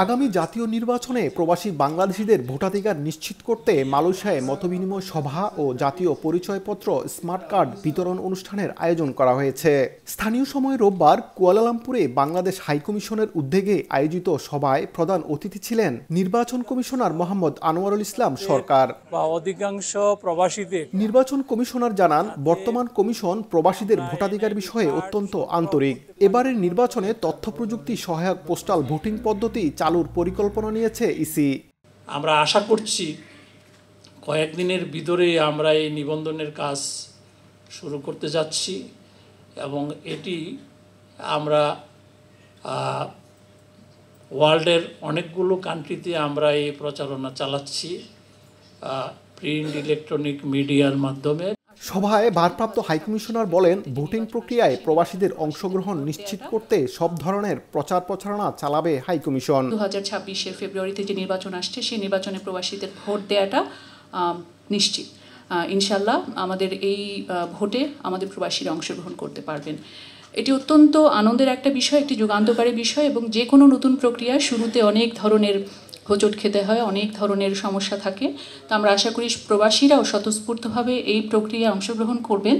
আগামী জাতীয় নির্বাচনে প্রবাসী বাংলাদেশিদের ভোটাধিকার নিশ্চিত করতে মালয়েশিয়ায় মতবিনিময় সভা ও জাতীয় পরিচয়পত্র স্মার্ট কার্ড বিতরণ অনুষ্ঠানের আয়োজন করা হয়েছে। স্থানীয় সময় রোববার কুয়ালালামপুরে বাংলাদেশ হাইকমিশনের উদ্যোগে আয়োজিত সভায় প্রধান অতিথি ছিলেন নির্বাচন কমিশনার মোহাম্মদ আনোয়ারুল ইসলাম সরকার। অধিকাংশ প্রবাসীদের নির্বাচন কমিশনার জানান, বর্তমান কমিশন প্রবাসীদের ভোটাধিকার বিষয়ে অত্যন্ত আন্তরিক। এবারের নির্বাচনে তথ্য প্রযুক্তি সহায়ক পোস্টাল ভোটিং পদ্ধতি চালুর পরিকল্পনা নিয়েছে ইসি। আমরা আশা করছি কয়েকদিনের ভিতরে আমরা এই নিবন্ধনের কাজ শুরু করতে যাচ্ছি এবং এটি আমরা ওয়ার্ল্ডের অনেকগুলো কান্ট্রিতে আমরা এই প্রচারণা চালাচ্ছি প্রিন্ট ইলেকট্রনিক মিডিয়ার মাধ্যমে। সভায় ভারপ্রাপ্ত হাইকমিশনার বলেন, ভোটিং প্রক্রিয়ায় প্রবাসীদের অংশগ্রহণ নিশ্চিত করতে সব ধরনের প্রচার প্রচারণা চালাবে হাইকমিশন। 2026-এর ফেব্রুয়ারিতে যে নির্বাচন আসছে সেই নির্বাচনে প্রবাসীদের ভোট দেওয়াটা নিশ্চিত। ইনশাল্লাহ আমাদের এই ভোটে আমাদের প্রবাসীরা অংশগ্রহণ করতে পারবেন। এটি অত্যন্ত আনন্দের একটা বিষয়, একটি যুগান্তকারী বিষয় এবং যে কোনো নতুন প্রক্রিয়া শুরুতে অনেক ধরনের হোঁচট খেতে হয়, অনেক ধরনের সমস্যা থাকে। তো আমরা আশা করি প্রবাসীরাও স্বতঃস্ফূর্তভাবে এই প্রক্রিয়ায় অংশগ্রহণ করবেন।